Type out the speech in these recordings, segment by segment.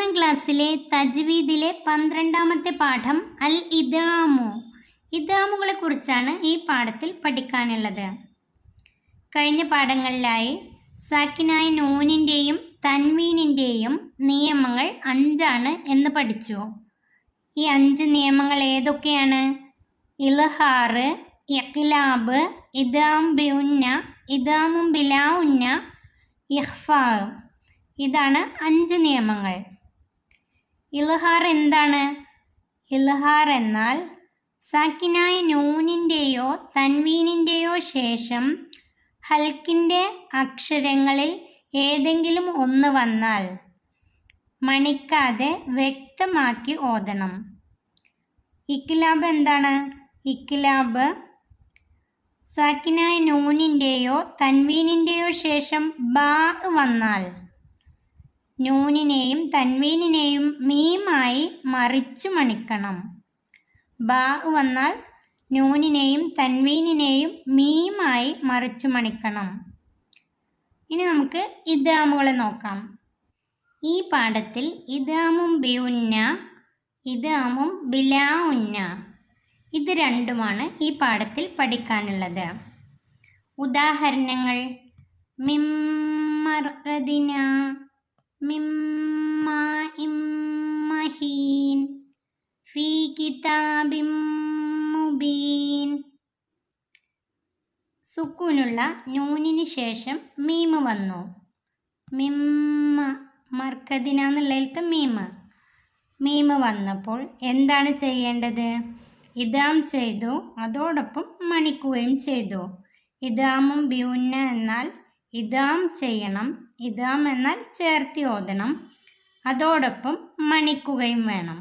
മൂന്നാം ക്ലാസ്സിലെ തജ്വീദിലെ 12ാമത്തെ പാഠം അൽ ഇദ്ഗാമു. ഇദ്ഗാമുകളെ കുറിച്ചാണ് ഈ പാഠത്തിൽ പഠിക്കാനുള്ളത്. കഴിഞ്ഞ പാഠങ്ങളിലായി സാക്കിനായ നൂനിൻ്റെയും തൻവീനിൻ്റെയും നിയമങ്ങൾ 5 എന്ന് പഠിച്ചു. ഈ 5 നിയമങ്ങൾ ഏതൊക്കെയാണ്? ഇൽഹാർ, ഇഖ്ലാബ്, ഇദ്ഗാം ബിഉന്ന, ഇദ്ഗാമും ബിലാ ഉന്ന, ഇഖ്ഫാ. ഇതാണ് 5 നിയമങ്ങൾ. ഇൽഹാർ എന്താണ്? ഇൽഹാർ എന്നാൽ സാക്കിനായ നൂനിൻ്റെയോ തൻവീനിൻ്റെയോ ശേഷം ഹൽക്കിൻ്റെ അക്ഷരങ്ങളിൽ ഏതെങ്കിലും ഒന്ന് വന്നാൽ മണിക്കാതെ വ്യക്തമാക്കി ഓതണം. ഇഖ്ലാബ് എന്താണ്? ഇഖ്ലാബ് സാക്കിനായ നൂനിൻ്റെയോ തൻവീനിൻ്റെയോ ശേഷം ബാ വന്നാൽ നൂനിനെയും തൻവീനിനെയും മീമായി മറിച്ചു മണിക്കണം. ബാ വന്നാൽ നൂനിനെയും തൻവീനിനെയും മീമായി മറിച്ചു മണിക്കണം. ഇനി നമുക്ക് ഇദ്ഗാമുകളെ നോക്കാം. ഈ പാഠത്തിൽ ഇദ്ഗാമും ബിഉന്ന, ഇദ്ഗാമും ബിലാ ഉന്ന, ഇത് രണ്ടുമാണ് ഈ പാഠത്തിൽ പഠിക്കാനുള്ളത്. ഉദാഹരണങ്ങൾ: മിം മർഖദിന, മിം മാഇം മഹീൻ, ഫീ കിതാബിൻ മുബീൻ. സുക്കൂനുള്ള നൂനിന് ശേഷം മീം വന്നു. മിം മർഖദിന എന്നുള്ളതിലത്തെ മീം വന്നപ്പോൾ എന്താണ് ചെയ്യേണ്ടത്? ഇദ്ഗാം ചെയ്തു, അതോടൊപ്പം മണിക്കുകയും ചെയ്തു. ഇദ്ഗാമും ബിഉന്ന എന്നാൽ ഇദ്ഗാം ചെയ്യണം, ഇദ്ഗാം എന്നാൽ ചേർത്തി ഓതണം, അതോടൊപ്പം മണിക്കുകയും വേണം.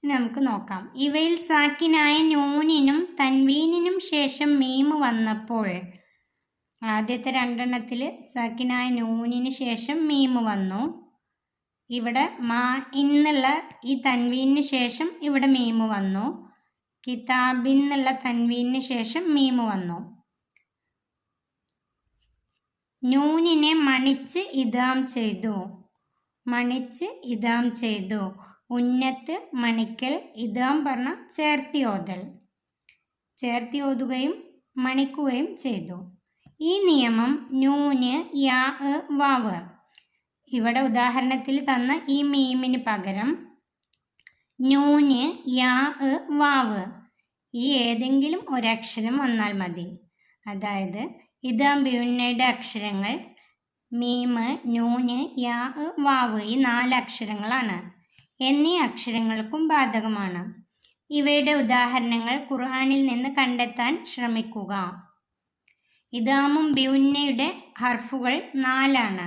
നമുക്ക് നോക്കാം. ഇവയിൽ സാക്കിനായ നൂനിനും തൻവീനിനും ശേഷം മീം വന്നപ്പോൾ ആദ്യത്തെ 2 സാക്കിനായ നൂനിന് ശേഷം മീം വന്നു. ഇവിടെ മാ എന്നുള്ള ഈ തൻവീനിന് ശേഷം ഇവിടെ മീം വന്നു. കിതാബിൻ എന്നുള്ള തൻവീനിന് ശേഷം മീം വന്നു. നൂനിനെ മണിച്ച് ഇദ്ഗാം ചെയ്തു, മണിച്ച് ഇദ്ഗാം ചെയ്തു. ഉന്നത്ത് മണിക്കൽ, ഇദ്ഗാം പറഞ്ഞ ചേർത്തി ഓതൽ, ചേർത്തി ഓതുകയും മണിക്കുകയും ചെയ്തു. ഈ നിയമം നൂന്, യാ, വാവ്. ഇവിടെ ഉദാഹരണത്തിൽ തന്ന ഈ മീമിന് പകരം നൂന്, യാ, വാവ് ഈ ഏതെങ്കിലും ഒരക്ഷരം വന്നാൽ മതി. അതായത് ഇദ്ഗാം ബിഉന്നയുടെ അക്ഷരങ്ങൾ മീം, നൂന്, യാ, വാവ് ഈ 4 അക്ഷരങ്ങളാണ്. എന്നീ അക്ഷരങ്ങൾക്കും ബാധകമാണ്. ഇവയുടെ ഉദാഹരണങ്ങൾ ഖുർആനിൽ നിന്ന് കണ്ടെത്താൻ ശ്രമിക്കുക. ഇദ്ഗാമും ബിഉന്നയുടെ ഹർഫുകൾ 4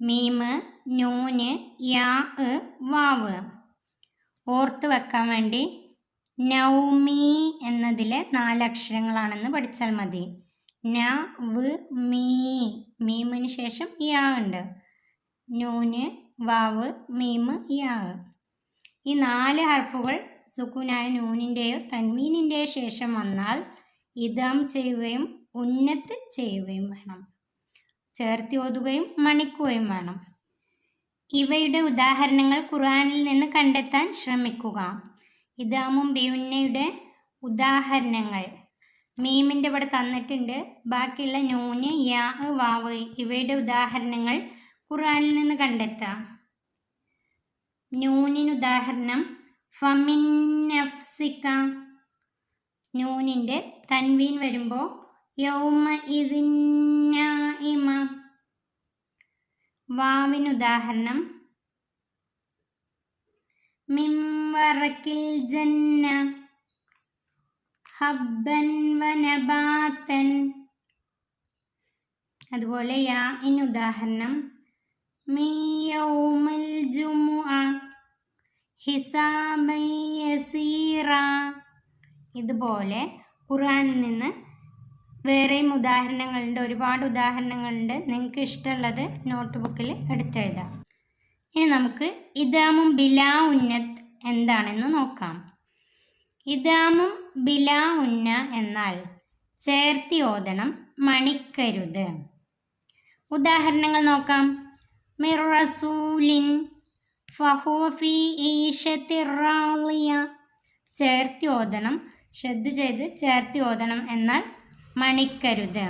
മീം, നൂന്, യാ, വാവ്. ഓർത്ത് വെക്കാൻ വേണ്ടി നൗമി എന്നതിലെ 4 അക്ഷരങ്ങളാണെന്ന് പഠിച്ചാൽ മതി. ന, വ്, മീ. മീമിന് ശേഷം യാ ഉണ്ട്. നൂന്, വാവ്, മീം, യാ. ഈ 4 ഹർഫുകൾ സുക്കൂനായ നൂനിൻ്റെയോ തൻവീനിൻ്റെയോ ശേഷം വന്നാൽ ഇദ്ഗാം ചെയ്യുകയും ഉന്നത്ത് ചെയ്യുകയും വേണം, ചേർത്തി ഓതുകയും മണിക്കുകയും വേണം. ഇവയുടെ ഉദാഹരണങ്ങൾ ഖുർആനിൽ നിന്ന് കണ്ടെത്താൻ ശ്രമിക്കുക. ഇദ്ഗാമും ബിഉന്നയുടെ ഉദാഹരണങ്ങൾ മീമിൻ്റെ ഇവിടെ തന്നിട്ടുണ്ട്. ബാക്കിയുള്ള നൂന്, യാ, വാവ് ഇവയുടെ ഉദാഹരണങ്ങൾ ഖുർആനിൽ നിന്ന് കണ്ടെത്താം. നൂനിന് ഉദാഹരണം ഫമിൻ നഫ്സിക. നൂനിൻ്റെ തൻവീൻ വരുമ്പോൾ യൗമ ഇദിൻ നാഇമ. വാവിന് ഉദാഹരണം മിൻ വറക്കിൽ ജന്ന, ഹബ്ബൻ വനബാതൻ. അതുപോലെ യാഇന് ഉദാഹരണം മിൻ യൗമിൽ ജുമുഅ, ഹിസാബൻ യസീറ. ഇതുപോലെ ഖുർആനിൽ നിന്ന് വേറെയും ഉദാഹരണങ്ങളുണ്ട്, ഒരുപാട് ഉദാഹരണങ്ങളുണ്ട്. നിങ്ങൾക്ക് ഇഷ്ടമുള്ളത് നോട്ട് ബുക്കിൽ എടുത്തെഴുതാം. ഇനി നമുക്ക് ഇദ്ഗാമും ബിലാ ഉന്നത്ത് എന്താണെന്ന് നോക്കാം. ഇദ്ഗാമും ബിലാ ഉന്ന എന്നാൽ ചേർത്തി ഓതണം, മണിക്കരുത്. ഉദാഹരണങ്ങൾ നോക്കാം. മിർ റസൂലിൻ ഫഹുവ ഫീ ഈശത്തിർ റാളിയ. ചേർത്തി ഓതണം, ശ്രദ്ധ ചെയ്ത് ചേർത്തി ഓതണം, എന്നാൽ മണിക്കരുത്.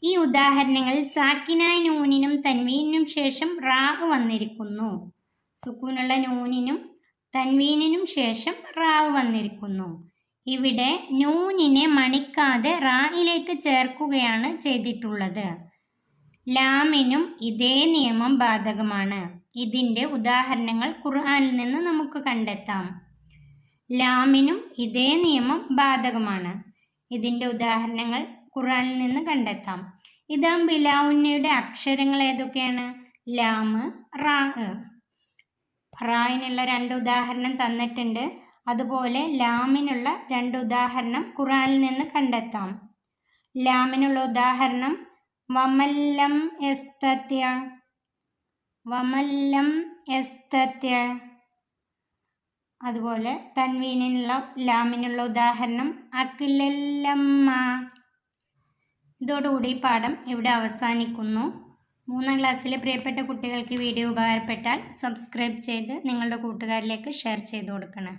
ഈ ഉദാഹരണങ്ങളിൽ സാക്കിനായ നൂനിനും തൻവീനിനും ശേഷം റാ വന്നിരിക്കുന്നു. സുക്കൂനുള്ള നൂനിനും തൻവീനിനും ശേഷം റാ വന്നിരിക്കുന്നു. ഇവിടെ നൂനിനെ മണിക്കാതെ റായിലേക്ക് ചേർക്കുകയാണ് ചെയ്തിട്ടുള്ളത്. ലാമിനും ഇതേ നിയമം ബാധകമാണ്. ഇതിൻ്റെ ഉദാഹരണങ്ങൾ ഖുർആനിൽ നിന്ന് നമുക്ക് കണ്ടെത്താം. ലാമിനും ഇതേ നിയമം ബാധകമാണ്. ഇതിൻ്റെ ഉദാഹരണങ്ങൾ ഖുർആനിൽ നിന്ന് കണ്ടെത്താം. ഇതാകുമ്പോൾ ലാവുന്നയുടെ അക്ഷരങ്ങൾ ഏതൊക്കെയാണ്? ലാമ്, റാ. റായിനുള്ള 2 ഉദാഹരണം തന്നിട്ടുണ്ട്. അതുപോലെ ലാമിനുള്ള 2 ഉദാഹരണം ഖുർആനിൽ നിന്ന് കണ്ടെത്താം. ലാമിനുള്ള ഉദാഹരണം വമല്ലം യസ്തത്യ, വമല്ലം യസ്തത്യ. അതുപോലെ തൻവീനിനുള്ള ലാമിനുള്ള ഉദാഹരണം അഖിലല്ലമ്മ. ഇതോടുകൂടി പാഠം ഇവിടെ അവസാനിക്കുന്നു. 3ാം ക്ലാസ്സിലെ പ്രിയപ്പെട്ട കുട്ടികൾക്ക് വീഡിയോ ഉപകാരപ്പെട്ടാൽ സബ്സ്ക്രൈബ് ചെയ്ത് നിങ്ങളുടെ കൂട്ടുകാരിലേക്ക് ഷെയർ ചെയ്ത് കൊടുക്കണം.